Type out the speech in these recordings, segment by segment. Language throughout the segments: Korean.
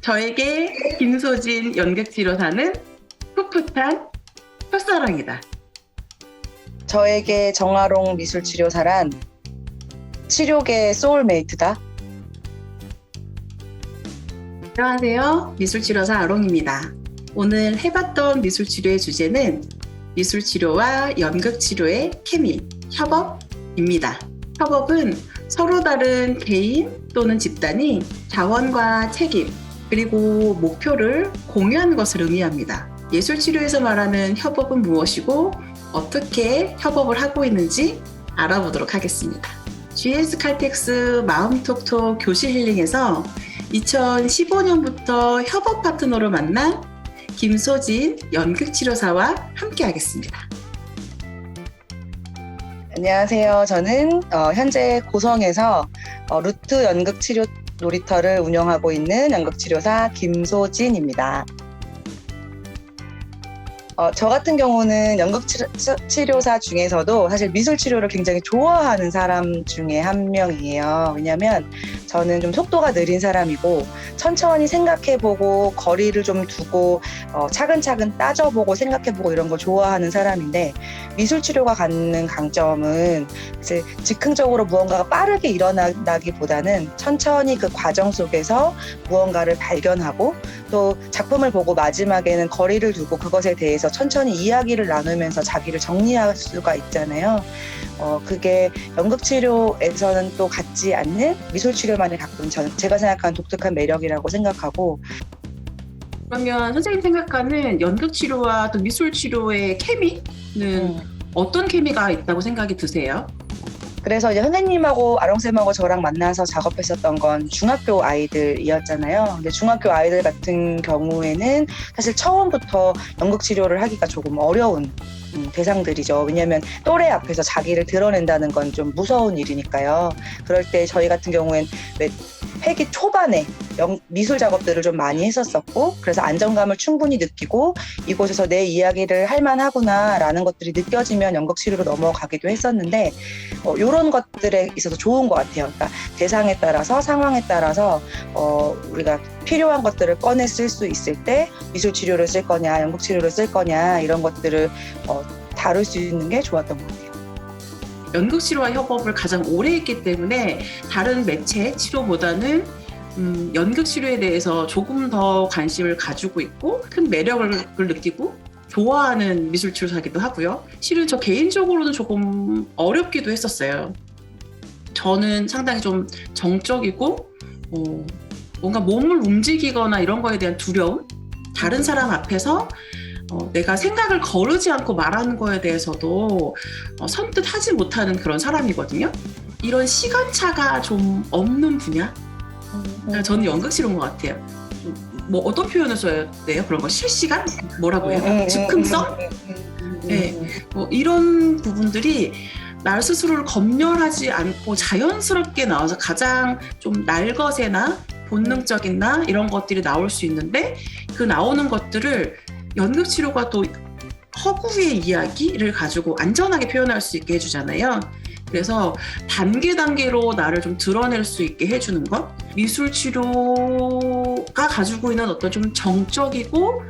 저에게 김소진 연극치료사는 풋풋한 첫사랑이다. 저에게 정아롱 미술치료사란 치료계의 소울메이트다. 안녕하세요. 미술치료사 아롱입니다. 오늘 해봤던 미술치료의 주제는 미술치료와 연극치료의 케미, 협업입니다. 협업은 서로 다른 개인 또는 집단이 자원과 책임, 그리고 목표를 공유하는 것을 의미합니다. 예술치료에서 말하는 협업은 무엇이고 어떻게 협업을 하고 있는지 알아보도록 하겠습니다. GS 칼텍스 마음톡톡 교실 힐링에서 2015년부터 협업 파트너로 만난 김소진 연극치료사와 함께 하겠습니다. 안녕하세요. 저는 현재 고성에서 루트 연극치료 놀이터를 운영하고 있는 연극치료사 김소진입니다. 저 같은 경우는 연극치료사 중에서도 사실 미술치료를 굉장히 좋아하는 사람 중에 한 명이에요. 왜냐하면 저는 좀 속도가 느린 사람이고 천천히 생각해보고 거리를 좀 두고 차근차근 따져보고 생각해보고 이런 걸 좋아하는 사람인데, 미술치료가 갖는 강점은 이제 즉흥적으로 무언가가 빠르게 일어나기보다는 천천히 그 과정 속에서 무언가를 발견하고 또 작품을 보고 마지막에는 거리를 두고 그것에 대해서 천천히 이야기를 나누면서 자기를 정리할 수가 있잖아요. 그게 연극치료에서는 또 갖지 않는 미술치료만이 갖고 있는 제가 생각하는 독특한 매력이라고 생각하고. 그러면 선생님 생각하는 연극치료와 또 미술치료의 케미는 어떤 케미가 있다고 생각이 드세요? 그래서 이제 선생님하고 아롱쌤하고 저랑 만나서 작업했었던 건 중학교 아이들이었잖아요. 근데 중학교 아이들 같은 경우에는 사실 처음부터 연극치료를 하기가 조금 어려운 대상들이죠. 왜냐하면 또래 앞에서 자기를 드러낸다는 건 좀 무서운 일이니까요. 그럴 때 저희 같은 경우엔 회기 초반에 미술 작업들을 좀 많이 했었었고, 그래서 안정감을 충분히 느끼고 이곳에서 내 이야기를 할 만하구나라는 것들이 느껴지면 연극치료로 넘어가기도 했었는데, 이런 것들에 있어서 좋은 것 같아요. 그러니까 대상에 따라서 상황에 따라서 우리가 필요한 것들을 꺼내 쓸 수 있을 때 미술치료를 쓸 거냐 연극치료를 쓸 거냐 이런 것들을 다룰 수 있는 게 좋았던 것 같아요. 연극치료와 협업을 가장 오래 했기 때문에 다른 매체 치료보다는 연극치료에 대해서 조금 더 관심을 가지고 있고 큰 매력을 느끼고 좋아하는 미술치료사기도 하고요. 실은 저 개인적으로는 조금 어렵기도 했었어요. 저는 상당히 좀 정적이고 뭔가 몸을 움직이거나 이런 거에 대한 두려움, 다른 사람 앞에서 내가 생각을 거르지 않고 말하는 거에 대해서도 선뜻 하지 못하는 그런 사람이거든요. 이런 시간차가 좀 없는 분야? 저는 연극치료인 것 같아요. 뭐 어떤 표현을 써야 돼요? 그런 거 실시간? 뭐라고 해요? 즉흥성? 네, 뭐 이런 부분들이 나 스스로를 검열하지 않고 자연스럽게 나와서 가장 좀 날것에나 본능적이나 이런 것들이 나올 수 있는데, 그 나오는 것들을 연극치료가 또 허구의 이야기를 가지고 안전하게 표현할 수 있게 해주잖아요. 그래서 단계로 나를 좀 드러낼 수 있게 해주는 것. 미술치료가 가지고 있는 어떤 좀 정적이고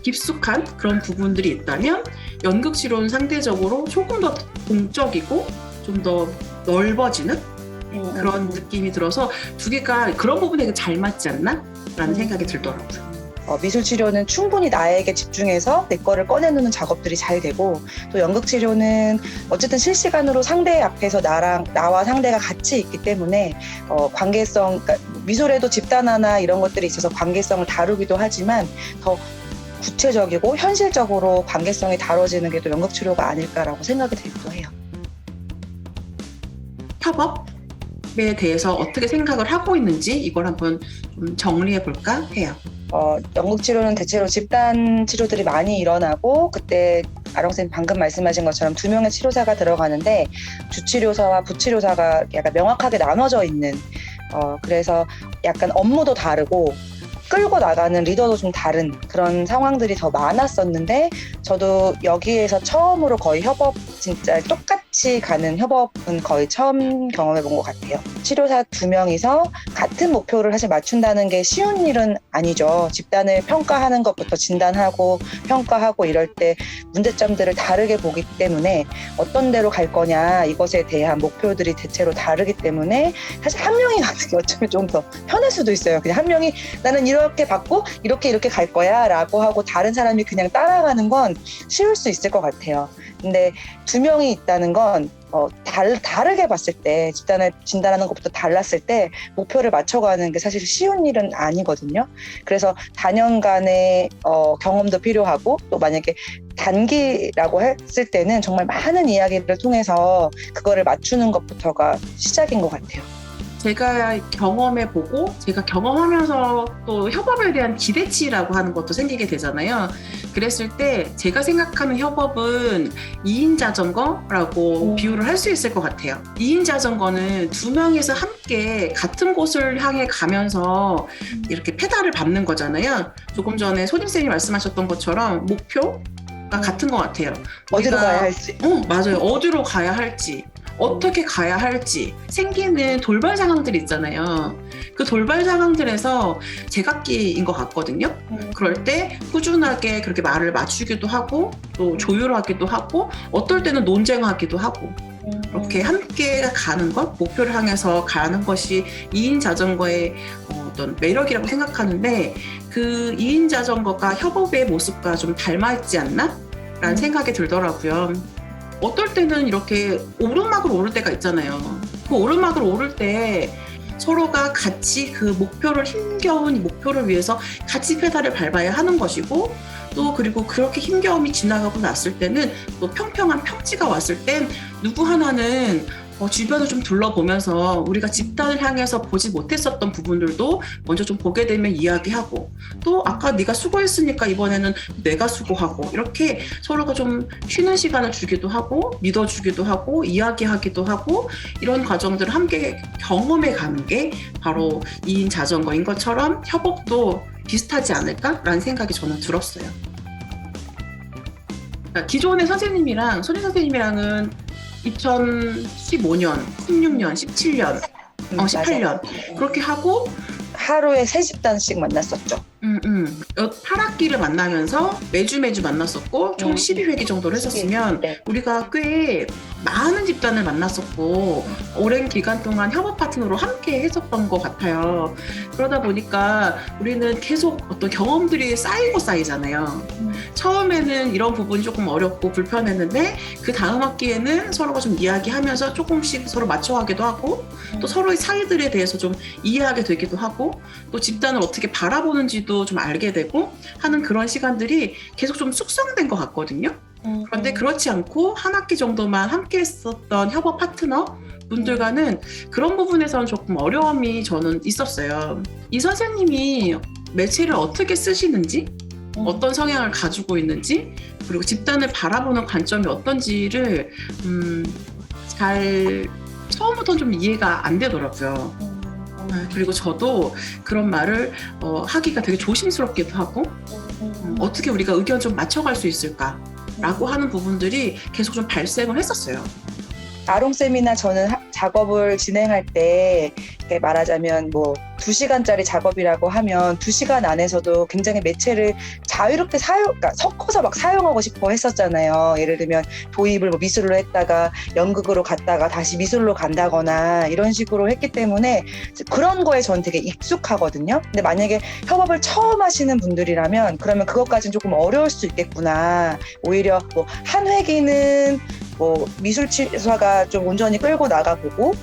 깊숙한 그런 부분들이 있다면, 연극치료는 상대적으로 조금 더 공적이고 좀 더 넓어지는 그런 느낌이 들어서 두 개가 그런 부분에 잘 맞지 않나? 라는 생각이 들더라고요. 미술치료는 충분히 나에게 집중해서 내 거를 꺼내놓는 작업들이 잘 되고, 또 연극치료는 어쨌든 실시간으로 상대 앞에서 나와 상대가 같이 있기 때문에 관계성, 그러니까 미술에도 집단화나 이런 것들이 있어서 관계성을 다루기도 하지만 더 구체적이고 현실적으로 관계성이 다뤄지는 게 또 연극치료가 아닐까라고 생각이 들기도 해요. 협업에 대해서 어떻게 생각을 하고 있는지 이걸 한번 좀 정리해 볼까 해요. 연극치료는 대체로 집단 치료들이 많이 일어나고, 그때 아롱쌤 방금 말씀하신 것처럼 2명의 치료사가 들어가는데 주치료사와 부치료사가 약간 명확하게 나눠져 있는, 그래서 약간 업무도 다르고 끌고 나가는 리더도 좀 다른 그런 상황들이 더 많았었는데, 저도 여기에서 처음으로 거의 협업, 진짜 똑같이 가는 협업은 거의 처음 경험해 본 것 같아요. 치료사 2명이서 같은 목표를 사실 맞춘다는 게 쉬운 일은 아니죠. 집단을 평가하는 것부터 진단하고 평가하고 이럴 때 문제점들을 다르게 보기 때문에 어떤 데로 갈 거냐 이것에 대한 목표들이 대체로 다르기 때문에 사실 한 명이 가는 게 어쩌면 좀 더 편할 수도 있어요. 그냥 한 명이 나는 이렇게 받고 이렇게 갈 거야 라고 하고 다른 사람이 그냥 따라가는 건 쉬울 수 있을 것 같아요. 근데 두 명이 있다는 건 다르게 봤을 때 집단을 진단하는 것부터 달랐을 때 목표를 맞춰가는 게 사실 쉬운 일은 아니거든요. 그래서 단연간의 경험도 필요하고 또 만약에 단기라고 했을 때는 정말 많은 이야기를 통해서 그거를 맞추는 것부터가 시작인 것 같아요. 제가 경험해보고 제가 경험하면서 또 협업에 대한 기대치라고 하는 것도 생기게 되잖아요. 그랬을 때 제가 생각하는 협업은 2인 자전거라고 비유를 할 수 있을 것 같아요. 2인 자전거는 두 명이서 함께 같은 곳을 향해 가면서 이렇게 페달을 밟는 거잖아요. 조금 전에 소진쌤이 말씀하셨던 것처럼 목표가 같은 것 같아요. 어디로 가야 할지. 맞아요. 어디로 가야 할지. 어떻게 가야 할지 생기는 돌발 상황들이 있잖아요. 그 돌발 상황들에서 제각기인 것 같거든요. 그럴 때 꾸준하게 그렇게 말을 맞추기도 하고 또 조율하기도 하고 어떨 때는 논쟁하기도 하고 이렇게 함께 가는 것, 목표를 향해서 가는 것이 2인 자전거의 어떤 매력이라고 생각하는데 그 2인 자전거가 협업의 모습과 좀 닮아있지 않나? 라는 생각이 들더라고요. 어떨 때는 이렇게 오르막을 오를 때가 있잖아요. 그 오르막을 오를 때 서로가 같이 그 목표를 힘겨운 이 목표를 위해서 같이 페달을 밟아야 하는 것이고 또 그리고 그렇게 힘겨움이 지나가고 났을 때는 또 평평한 평지가 왔을 땐 누구 하나는 주변을 좀 둘러보면서 우리가 집단을 향해서 보지 못했었던 부분들도 먼저 좀 보게 되면 이야기하고 또 아까 네가 수고했으니까 이번에는 내가 수고하고 이렇게 서로가 좀 쉬는 시간을 주기도 하고 믿어주기도 하고 이야기하기도 하고 이런 과정들을 함께 경험해 가는 게 바로 2인 자전거인 것처럼 협업도 비슷하지 않을까라는 생각이 저는 들었어요. 기존의 선생님이랑 소진 선생님이랑은 2015년, 16년, 17년, 18년 그렇게 하고 하루에 3집단씩 만났었죠. 8학기를 만나면서 매주 만났었고 총 12회기 정도를 했었으면 네. 우리가 꽤 많은 집단을 만났었고 오랜 기간 동안 협업 파트너로 함께 했었던 것 같아요. 그러다 보니까 우리는 계속 어떤 경험들이 쌓이고 쌓이잖아요. 처음에는 이런 부분이 조금 어렵고 불편했는데 그 다음 학기에는 서로가 좀 이야기하면서 조금씩 서로 맞춰가기도 하고 또 서로의 차이들에 대해서 좀 이해하게 되기도 하고 또 집단을 어떻게 바라보는지도 좀 알게 되고 하는 그런 시간들이 계속 좀 숙성된 것 같거든요. 그런데 그렇지 않고 한 학기 정도만 함께 했었던 협업 파트너 분들과는 그런 부분에서는 조금 어려움이 저는 있었어요. 이 선생님이 매체를 어떻게 쓰시는지 어떤 성향을 가지고 있는지 그리고 집단을 바라보는 관점이 어떤지를 잘 처음부터 좀 이해가 안 되더라고요. 그리고 저도 그런 말을 하기가 되게 조심스럽기도 하고 어떻게 우리가 의견 좀 맞춰갈 수 있을까라고 하는 부분들이 계속 좀 발생을 했었어요. 아롱쌤이나 저는 작업을 진행할 때 말하자면 2시간짜리 작업이라고 하면 2시간 안에서도 굉장히 매체를 자유롭게 그러니까 섞어서 막 사용하고 싶어 했었잖아요. 예를 들면 도입을 미술로 했다가 연극으로 갔다가 다시 미술로 간다거나 이런 식으로 했기 때문에 그런 거에 저는 되게 익숙하거든요. 근데 만약에 협업을 처음 하시는 분들이라면 그러면 그것까지는 조금 어려울 수 있겠구나. 오히려 한 회기는 미술치료사가 좀 온전히 끌고 나가보고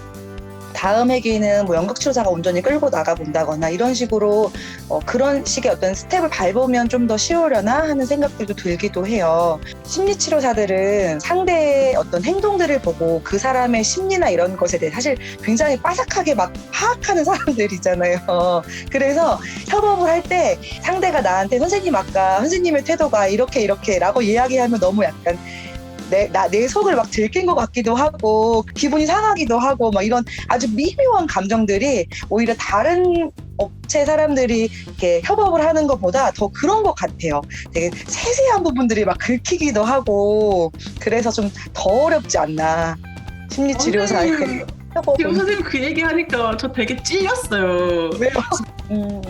다음 회기는 연극치료사가 온전히 끌고 나가본다거나 이런 식으로 그런 식의 어떤 스텝을 밟으면 좀 더 쉬우려나 하는 생각들도 들기도 해요. 심리치료사들은 상대의 어떤 행동들을 보고 그 사람의 심리나 이런 것에 대해 사실 굉장히 빠삭하게 막 파악하는 사람들이잖아요. 그래서 협업을 할 때 상대가 나한테 선생님의 태도가 이렇게라고 이야기하면 너무 약간 내 속을 막 들킨 것 같기도 하고 기분이 상하기도 하고 막 이런 아주 미묘한 감정들이 오히려 다른 업체 사람들이 이렇게 협업을 하는 것보다 더 그런 것 같아요. 되게 세세한 부분들이 막 긁히기도 하고 그래서 좀 더 어렵지 않나 심리치료사의 지금 협업은. 선생님 그 얘기하니까 저 되게 찔렸어요. 왜요?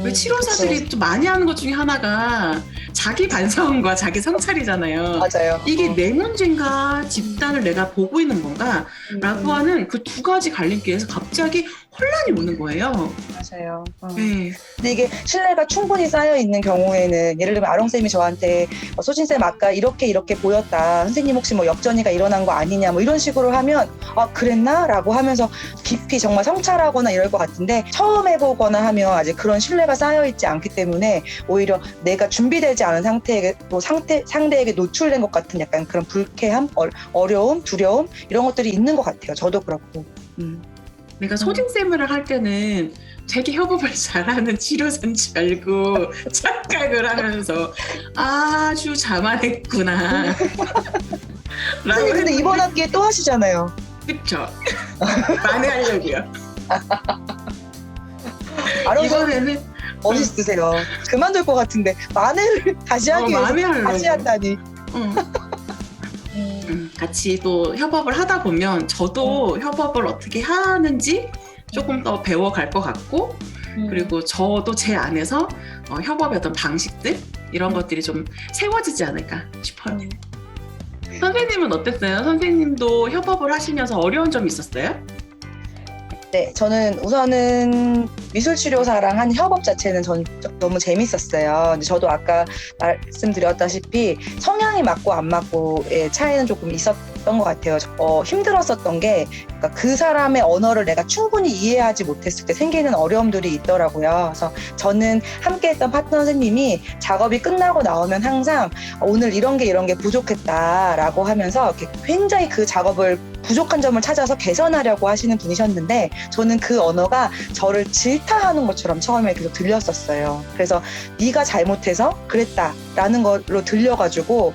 왜 치료사들이 좀 많이 하는 것 중에 하나가 자기 반성과 자기 성찰이잖아요. 맞아요. 이게 내 문제인가 집단을 내가 보고 있는 건가 라고 하는 그 두 가지 갈림길에서 갑자기 혼란이 오는 거예요. 맞아요. 네. 근데 이게 신뢰가 충분히 쌓여 있는 경우에는 예를 들면 아롱쌤이 저한테 소진쌤 아까 이렇게 보였다. 선생님 혹시 뭐 역전이가 일어난 거 아니냐 뭐 이런 식으로 하면 아 그랬나? 라고 하면서 깊이 정말 성찰하거나 이럴 것 같은데 처음 해보거나 하면 아직 그런 신뢰가 쌓여 있지 않기 때문에 오히려 내가 준비되지 않은 상태에게 또 상대에게 노출된 것 같은 약간 그런 불쾌함, 어려움, 두려움 이런 것들이 있는 것 같아요. 저도 그렇고. 내가 소진쌤을 할 때는 되게 협업을 잘하는 치료사인 줄 알고 착각을 하면서 아주 자만했구나. 선생님 근데 이번 학기에 또 하시잖아요. 그쵸? 만회하려고요. 아롱쌤 이번에는 멋있으세요. 그만둘 것 같은데 만회를 다시 하기 위해서 만회하려고. 다시 한다니. 같이 또 협업을 하다 보면 저도 협업을 어떻게 하는지 조금 더 배워갈 것 같고 그리고 저도 제 안에서 협업의 어떤 방식들 이런 것들이 좀 세워지지 않을까 싶어요. 선생님은 어땠어요? 선생님도 협업을 하시면서 어려운 점이 있었어요? 네, 저는 우선은 미술치료사랑 한 협업 자체는 전 너무 재밌었어요. 근데 저도 아까 말씀드렸다시피 성향이 맞고 안 맞고의 차이는 조금 있었던 것 같아요. 힘들었었던 게 그러니까 그 사람의 언어를 내가 충분히 이해하지 못했을 때 생기는 어려움들이 있더라고요. 그래서 저는 함께했던 파트너 선생님이 작업이 끝나고 나오면 항상 오늘 이런 게 부족했다라고 하면서 굉장히 그 작업을 부족한 점을 찾아서 개선하려고 하시는 분이셨는데 저는 그 언어가 저를 질타하는 것처럼 처음에 계속 들렸었어요. 그래서 네가 잘못해서 그랬다라는 걸로 들려가지고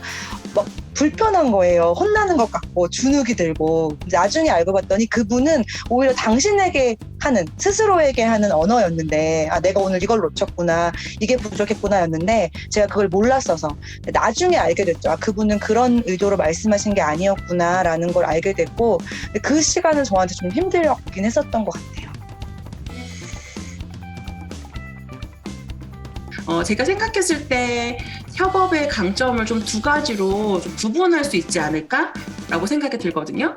막 불편한 거예요. 혼나는 것 같고 주눅이 들고 나중에 알고 봤더니 그분은 오히려 당신에게 하는 스스로에게 하는 언어였는데 아 내가 오늘 이걸 놓쳤구나 이게 부족했구나였는데 제가 그걸 몰랐어서 나중에 알게 됐죠. 아 그분은 그런 의도로 말씀하신 게 아니었구나라는 걸 알게 됐고 그 시간은 저한테 좀 힘들긴 했었던 것 같아요. 제가 생각했을 때 협업의 강점을 좀 두 가지로 좀 구분할 수 있지 않을까라고 생각이 들거든요.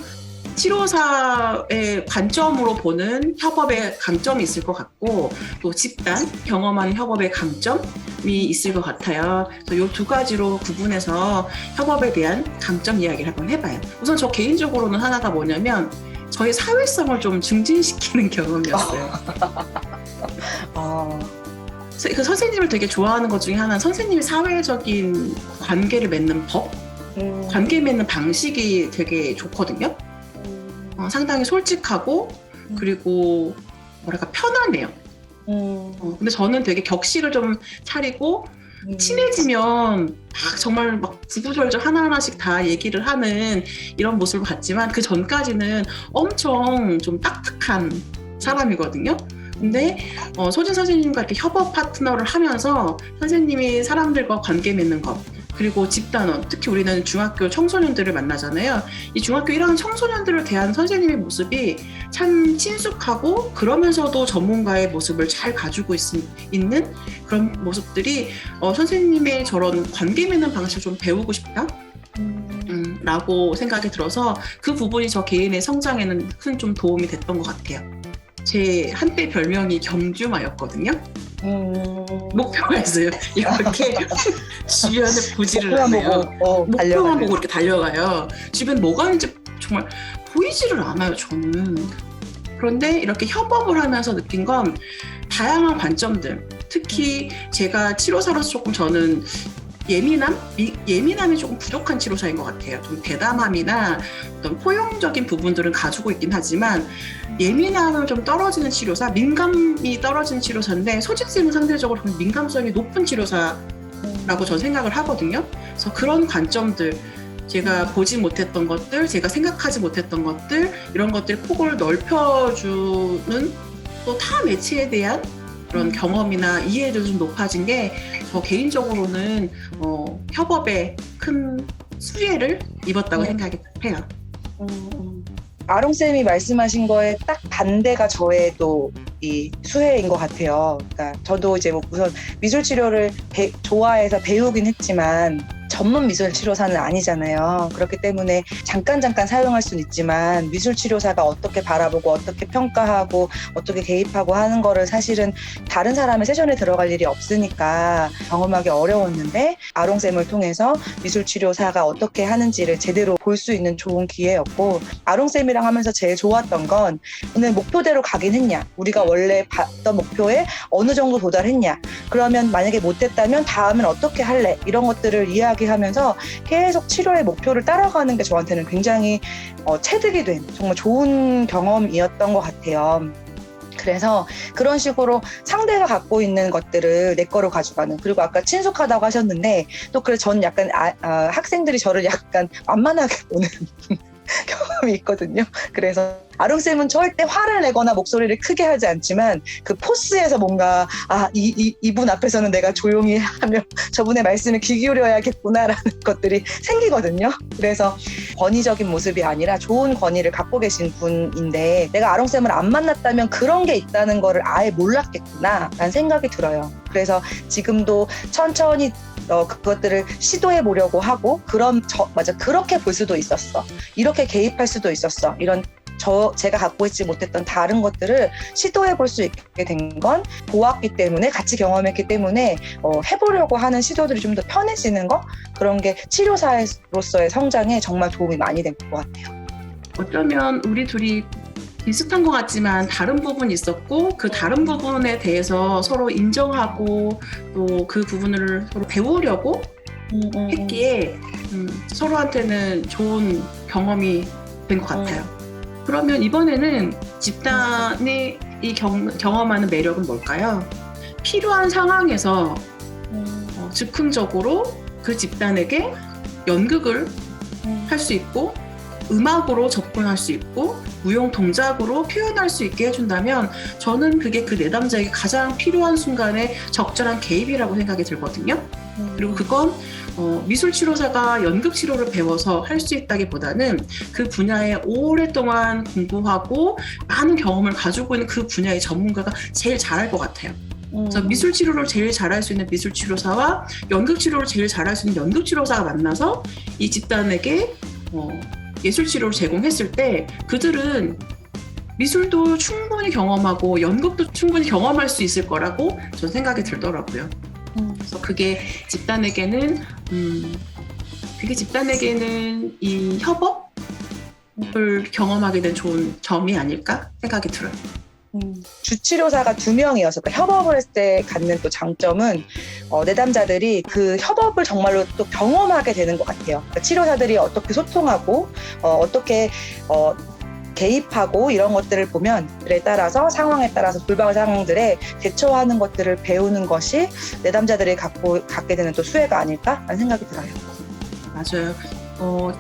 치료사의 관점으로 보는 협업의 강점이 있을 것 같고 또 집단 경험하는 협업의 강점이 있을 것 같아요. 그래서 이 두 가지로 구분해서 협업에 대한 강점 이야기를 한번 해봐요. 우선 저 개인적으로는 하나가 뭐냐면 저의 사회성을 좀 증진시키는 경험이었어요. 그 선생님을 되게 좋아하는 것 중에 하나는 선생님이 사회적인 관계를 맺는 법, 관계 맺는 방식이 되게 좋거든요. 상당히 솔직하고 그리고 뭐랄까 편안해요. 근데 저는 되게 격식을 좀 차리고 친해지면 막 정말 막 구구절절 하나하나씩 다 얘기를 하는 이런 모습을 봤지만 그 전까지는 엄청 좀 딱딱한 사람이거든요. 근데 소진 선생님과 이렇게 협업 파트너를 하면서 선생님이 사람들과 관계 맺는 것 그리고 집단원, 특히 우리는 중학교 청소년들을 만나잖아요. 이 중학교 1학년 청소년들을 대한 선생님의 모습이 참 친숙하고 그러면서도 전문가의 모습을 잘 가지고 있는 그런 모습들이 선생님의 저런 관계 맺는 방식을 좀 배우고 싶다. 라고 생각이 들어서 그 부분이 저 개인의 성장에는 큰 좀 도움이 됐던 것 같아요. 제 한때 별명이 경주마였거든요. 목표가 있어요. 이렇게 주변에 보지를 않아요. 목표만 보고 이렇게 달려가요. 주변 뭐가 있는지 정말 보이지를 않아요, 저는. 그런데 이렇게 협업을 하면서 느낀 건 다양한 관점들, 특히 제가 치료사로서 조금 저는 예민함이 조금 부족한 치료사인 것 같아요. 좀 대담함이나 어떤 포용적인 부분들은 가지고 있긴 하지만 예민함은 좀 떨어지는 치료사, 민감이 떨어지는 치료사인데 소진쌤은 상대적으로 민감성이 높은 치료사라고 저는 생각을 하거든요. 그래서 그런 관점들, 제가 보지 못했던 것들, 제가 생각하지 못했던 것들, 이런 것들이 폭을 넓혀주는 또 타 매체에 대한 그런 경험이나 이해도 좀 높아진 게 저 개인적으로는 협업에 큰 수혜를 입었다고 생각이 해요. 아롱쌤이 말씀하신 거에 딱 반대가 저의 또 이 수혜인 것 같아요. 그러니까 저도 이제 뭐 우선 미술 치료를 좋아해서 배우긴 했지만 전문 미술 치료사는 아니잖아요. 그렇기 때문에 잠깐 사용할 수는 있지만 미술 치료사가 어떻게 바라보고 어떻게 평가하고 어떻게 개입하고 하는 거를 사실은 다른 사람의 세션에 들어갈 일이 없으니까 경험하기 어려웠는데 아롱쌤을 통해서 미술 치료사가 어떻게 하는지를 제대로 볼 수 있는 좋은 기회였고, 아롱쌤이랑 하면서 제일 좋았던 건 오늘 목표대로 가긴 했냐, 우리가 원래 봤던 목표에 어느 정도 도달했냐, 그러면 만약에 못했다면 다음엔 어떻게 할래, 이런 것들을 이야기하면서 계속 치료의 목표를 따라가는 게 저한테는 굉장히 체득이 된 정말 좋은 경험이었던 것 같아요. 그래서 그런 식으로 상대가 갖고 있는 것들을 내 거로 가져가는, 그리고 아까 친숙하다고 하셨는데 또 그래서 저는 약간 학생들이 저를 약간 만만하게 보는 경험이 있거든요. 그래서 아롱쌤은 절대 화를 내거나 목소리를 크게 하지 않지만 그 포스에서 뭔가 이분 앞에서는 내가 조용히 하며 저분의 말씀에 귀 기울여야겠구나라는 것들이 생기거든요. 그래서 권위적인 모습이 아니라 좋은 권위를 갖고 계신 분인데 내가 아롱쌤을 안 만났다면 그런 게 있다는 거를 아예 몰랐겠구나 라는 생각이 들어요. 그래서 지금도 천천히 그것들을 시도해 보려고 하고, 맞아, 그렇게 볼 수도 있었어, 이렇게 개입할 수도 있었어, 이런 제가 갖고 있지 못했던 다른 것들을 시도해 볼 수 있게 된 건 보았기 때문에, 같이 경험했기 때문에 해보려고 하는 시도들이 좀 더 편해지는 거, 그런 게 치료사로서의 성장에 정말 도움이 많이 된 것 같아요. 어쩌면 우리 둘이 비슷한 것 같지만 다른 부분이 있었고, 그 다른 부분에 대해서 서로 인정하고 또 그 부분을 서로 배우려고 했기에 서로한테는 좋은 경험이 된 것 같아요. 그러면 이번에는 집단이 경험하는 매력은 뭘까요? 필요한 상황에서 즉흥적으로 그 집단에게 연극을 할 수 있고, 음악으로 접근할 수 있고, 무용 동작으로 표현할 수 있게 해준다면 저는 그게 그 내담자에게 가장 필요한 순간에 적절한 개입이라고 생각이 들거든요. 그리고 그건 미술 치료사가 연극 치료를 배워서 할 수 있다기보다는 그 분야에 오랫동안 공부하고 많은 경험을 가지고 있는 그 분야의 전문가가 제일 잘할 것 같아요. 그래서 미술 치료를 제일 잘할 수 있는 미술 치료사와 연극 치료를 제일 잘할 수 있는 연극 치료사가 만나서 이 집단에게 예술 치료를 제공했을 때 그들은 미술도 충분히 경험하고 연극도 충분히 경험할 수 있을 거라고 저는 생각이 들더라고요. 그래서 그게 집단에게는 이 협업을 경험하게 된 좋은 점이 아닐까 생각이 들어요. 주치료사가 2명이어서 그러니까 협업을 했을 때 갖는 또 장점은 내담자들이 그 협업을 정말로 또 경험하게 되는 것 같아요. 그러니까 치료사들이 어떻게 소통하고 어떻게 개입하고 이런 것들을 보면 그에 따라서 상황에 따라서 돌발 상황들에 대처하는 것들을 배우는 것이 내담자들이 갖게 되는 또 수혜가 아닐까라는 생각이 들어요. 맞아요.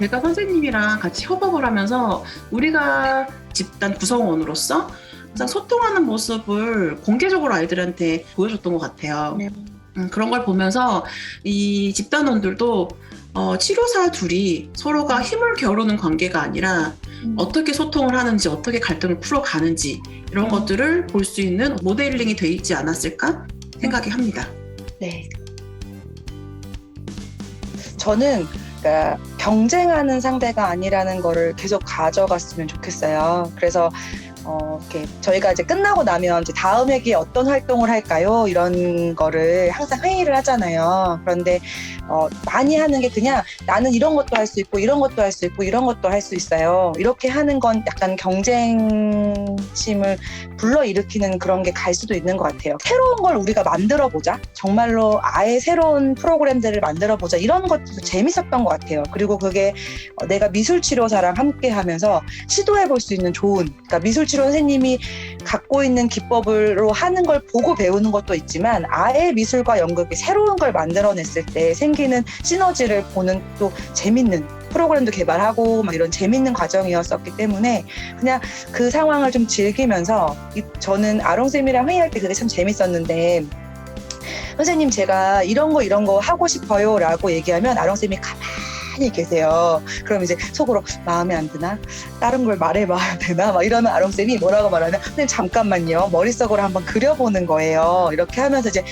제가 선생님이랑 같이 협업을 하면서 우리가 집단 구성원으로서 항상 소통하는 모습을 공개적으로 아이들한테 보여줬던 것 같아요. 그런 걸 보면서 이 집단원들도 치료사 둘이 서로가 힘을 겨루는 관계가 아니라 어떻게 소통을 하는지, 어떻게 갈등을 풀어가는지 이런 것들을 볼 수 있는 모델링이 돼 있지 않았을까 생각이 합니다. 네. 저는 그러니까 경쟁하는 상대가 아니라는 거를 계속 가져갔으면 좋겠어요. 그래서 이렇게 저희가 이제 끝나고 나면 이제 다음 회기에 어떤 활동을 할까요? 이런 거를 항상 회의를 하잖아요. 그런데 많이 하는 게 그냥 나는 이런 것도 할 수 있고 이런 것도 할 수 있고 이런 것도 할 수 있어요. 이렇게 하는 건 약간 경쟁심을 불러일으키는 그런 게 갈 수도 있는 것 같아요. 새로운 걸 우리가 만들어보자. 정말로 아예 새로운 프로그램들을 만들어보자. 이런 것도 재밌었던 것 같아요. 그리고 그게 내가 미술치료사랑 함께 하면서 시도해볼 수 있는 좋은, 그러니까 미술치료 선생님이 갖고 있는 기법으로 하는 걸 보고 배우는 것도 있지만 아예 미술과 연극이 새로운 걸 만들어냈을 때 생기는 시너지를 보는 또 재밌는 프로그램도 개발하고 막 이런 재밌는 과정이었었기 때문에 그냥 그 상황을 좀 즐기면서 저는 아롱쌤이랑 회의할 때 그게 참 재밌었는데, 선생님 제가 이런 거 하고 싶어요 라고 얘기하면 아롱쌤이 가만히 많이 계세요. 그럼 이제 속으로 마음에 안 드나? 다른 걸 말해봐야 되나? 막 이러면 아롱쌤이 뭐라고 말하냐? 선생님 잠깐만요. 머릿속으로 한번 그려보는 거예요. 이렇게 하면서 이제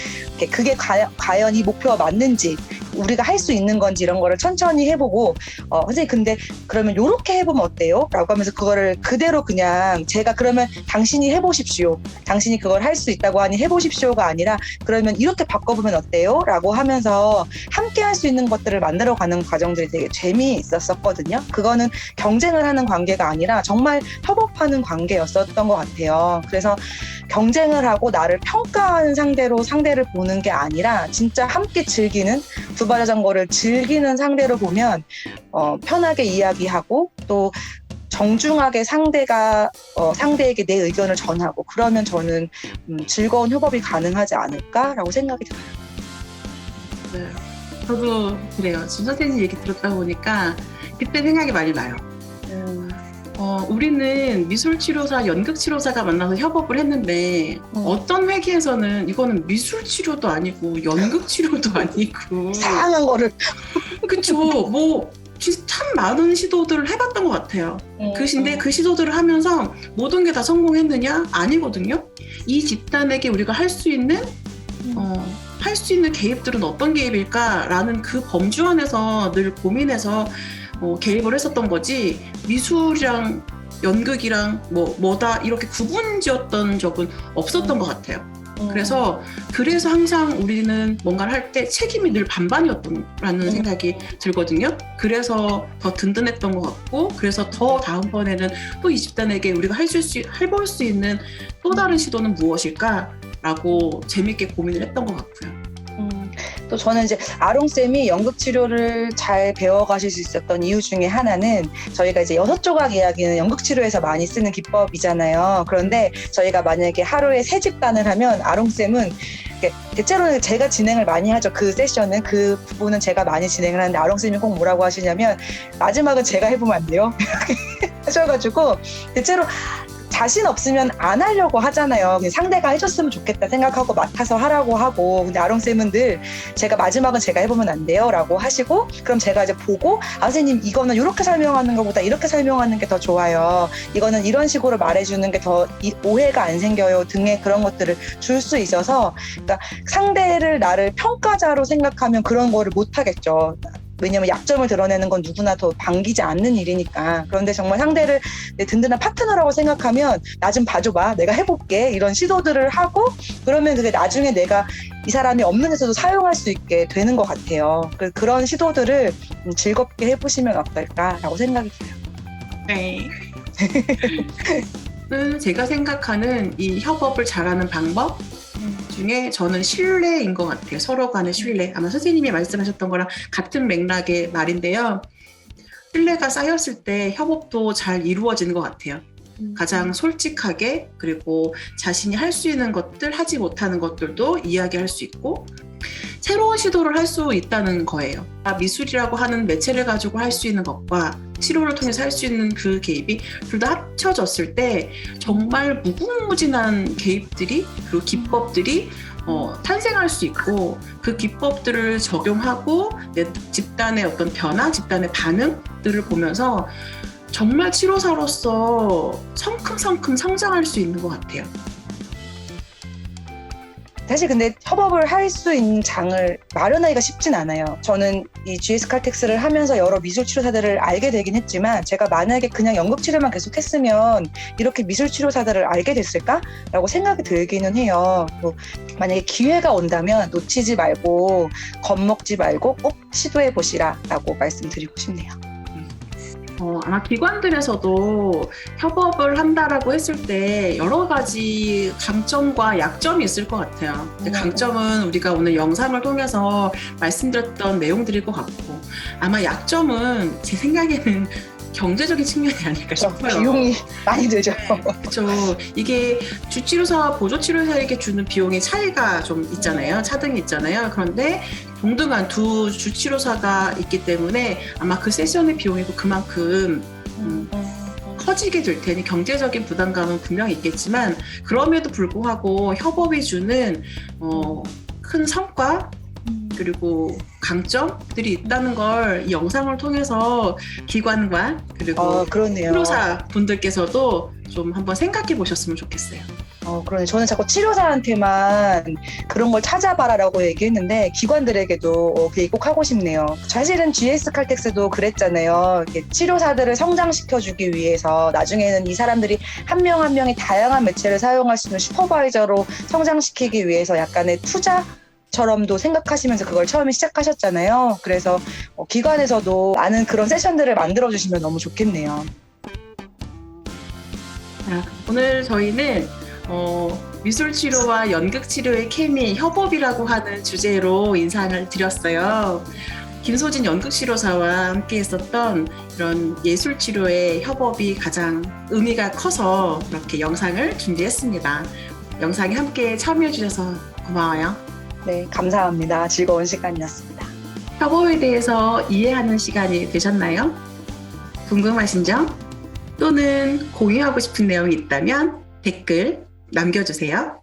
그게 과연 이 목표와 맞는지 우리가 할 수 있는 건지 이런 거를 천천히 해보고 선생님 근데 그러면 요렇게 해보면 어때요? 라고 하면서 그거를 그대로 그냥 제가 그러면 당신이 해보십시오. 당신이 그걸 할 수 있다고 하니 해보십시오가 아니라 그러면 이렇게 바꿔보면 어때요? 라고 하면서 함께 할 수 있는 것들을 만들어가는 과정들이 되게 재미있었거든요. 그거는 경쟁을 하는 관계가 아니라 정말 협업하는 관계였었던 것 같아요. 그래서 경쟁을 하고 나를 평가하는 상대로 상대를 보는 게 아니라 진짜 함께 즐기는 두발자전거를 즐기는 상대로 보면 편하게 이야기하고 또 정중하게 상대에게 내 의견을 전하고 그러면 저는 즐거운 협업이 가능하지 않을까라고 생각이 들어요. 네. 저도 그래요. 지금 선생님 얘기 들었다 보니까 그때 생각이 많이 나요. 우리는 미술치료사, 연극치료사가 만나서 협업을 했는데 어떤 회계에서는 이거는 미술치료도 아니고 연극치료도 아니고 다양한 거를 그쵸. 뭐 참 많은 시도들을 해봤던 것 같아요. 근데 그 시도들을 하면서 모든 게 다 성공했느냐? 아니거든요. 이 집단에게 우리가 할 수 있는 개입들은 어떤 개입일까라는 그 범주 안에서 늘 고민해서 개입을 했었던 거지 미술이랑 연극이랑 뭐다 이렇게 구분지었던 적은 없었던 것 같아요. 그래서 항상 우리는 뭔가를 할 때 책임이 늘 반반이었다는 생각이 들거든요. 그래서 더 든든했던 것 같고 그래서 더 다음번에는 또 이 집단에게 우리가 해볼 수 있는 또 다른 시도는 무엇일까라고 재밌게 고민을 했던 것 같고요. 또 저는 이제 아롱쌤이 연극치료를 잘 배워가실 수 있었던 이유 중에 하나는 저희가 이제 6조각 이야기는 연극치료에서 많이 쓰는 기법이잖아요. 그런데 저희가 만약에 하루에 3집단을 하면 아롱쌤은 대체로는 제가 진행을 많이 하죠. 그 세션은 그 부분은 제가 많이 진행을 하는데 아롱쌤이 꼭 뭐라고 하시냐면 마지막은 제가 해보면 안 돼요? 이렇게 하셔가지고 대체로 자신 없으면 안 하려고 하잖아요. 상대가 해줬으면 좋겠다 생각하고 맡아서 하라고 하고 근데 아롱쌤은 늘 마지막은 제가 해보면 안 돼요 라고 하시고 그럼 제가 이제 보고 선생님 이거는 이렇게 설명하는 것보다 이렇게 설명하는 게 더 좋아요. 이거는 이런 식으로 말해주는 게 더 오해가 안 생겨요 등의 그런 것들을 줄 수 있어서 그러니까 상대를 나를 평가자로 생각하면 그런 거를 못 하겠죠. 왜냐면 약점을 드러내는 건 누구나 더 반기지 않는 일이니까. 그런데 정말 상대를 내 든든한 파트너라고 생각하면 나 좀 봐줘봐 내가 해볼게 이런 시도들을 하고 그러면 그게 나중에 내가 이 사람이 없는 데서도 사용할 수 있게 되는 것 같아요. 그런 시도들을 즐겁게 해보시면 어떨까라고 생각이 들어요. 네. 제가 생각하는 이 협업을 잘하는 방법 중에 저는 신뢰인 것 같아요. 서로 간의 신뢰. 아마 선생님이 말씀하셨던 거랑 같은 맥락의 말인데요. 신뢰가 쌓였을 때 협업도 잘 이루어지는 것 같아요. 가장 솔직하게 그리고 자신이 할 수 있는 것들, 하지 못하는 것들도 이야기할 수 있고 새로운 시도를 할 수 있다는 거예요. 미술이라고 하는 매체를 가지고 할 수 있는 것과 치료를 통해서 할 수 있는 그 개입이 둘 다 합쳐졌을 때 정말 무궁무진한 개입들이 그리고 기법들이 탄생할 수 있고 그 기법들을 적용하고 내 집단의 어떤 변화, 집단의 반응들을 보면서 정말 치료사로서 성큼성큼 성장할 수 있는 것 같아요. 사실 근데 협업을 할 수 있는 장을 마련하기가 쉽진 않아요. 저는 이 GS 칼텍스를 하면서 여러 미술치료사들을 알게 되긴 했지만 제가 만약에 그냥 연극치료만 계속했으면 이렇게 미술치료사들을 알게 됐을까라고 생각이 들기는 해요. 만약에 기회가 온다면 놓치지 말고 겁먹지 말고 꼭 시도해보시라라고 말씀드리고 싶네요. 아마 기관들에서도 협업을 한다라고 했을 때 여러 가지 강점과 약점이 있을 것 같아요. 강점은 우리가 오늘 영상을 통해서 말씀드렸던 내용들일 것 같고 아마 약점은 제 생각에는 경제적인 측면이 아닐까 싶어요. 비용이 많이 들죠. 그렇죠. 이게 주치료사와 보조치료사에게 주는 비용의 차이가 좀 있잖아요. 차등이 있잖아요. 그런데 동등한 두 주치료사가 있기 때문에 아마 그 세션의 비용이고 그만큼 커지게 될 테니 경제적인 부담감은 분명히 있겠지만 그럼에도 불구하고 협업이 주는 큰 성과 그리고 강점들이 있다는 걸 이 영상을 통해서 기관과 그리고 그러네요. 치료사 분들께서도 좀 한번 생각해 보셨으면 좋겠어요. 그러네. 저는 자꾸 치료사한테만 그런 걸 찾아봐라라고 얘기했는데 기관들에게도 그 얘기 꼭 하고 싶네요. 사실은 GS 칼텍스도 그랬잖아요. 이렇게 치료사들을 성장시켜주기 위해서 나중에는 이 사람들이 한 명 한 명이 다양한 매체를 사용할 수 있는 슈퍼바이저로 성장시키기 위해서 약간의 투자처럼도 생각하시면서 그걸 처음에 시작하셨잖아요. 그래서 기관에서도 많은 그런 세션들을 만들어주시면 너무 좋겠네요. 오늘 저희는 미술치료와 연극치료의 케미, 협업이라고 하는 주제로 인상을 드렸어요. 김소진 연극치료사와 함께 했었던 이런 예술치료의 협업이 가장 의미가 커서 이렇게 영상을 준비했습니다. 영상에 함께 참여해 주셔서 고마워요. 네, 감사합니다. 즐거운 시간이었습니다. 협업에 대해서 이해하는 시간이 되셨나요? 궁금하신 점 또는 공유하고 싶은 내용이 있다면 댓글 남겨주세요.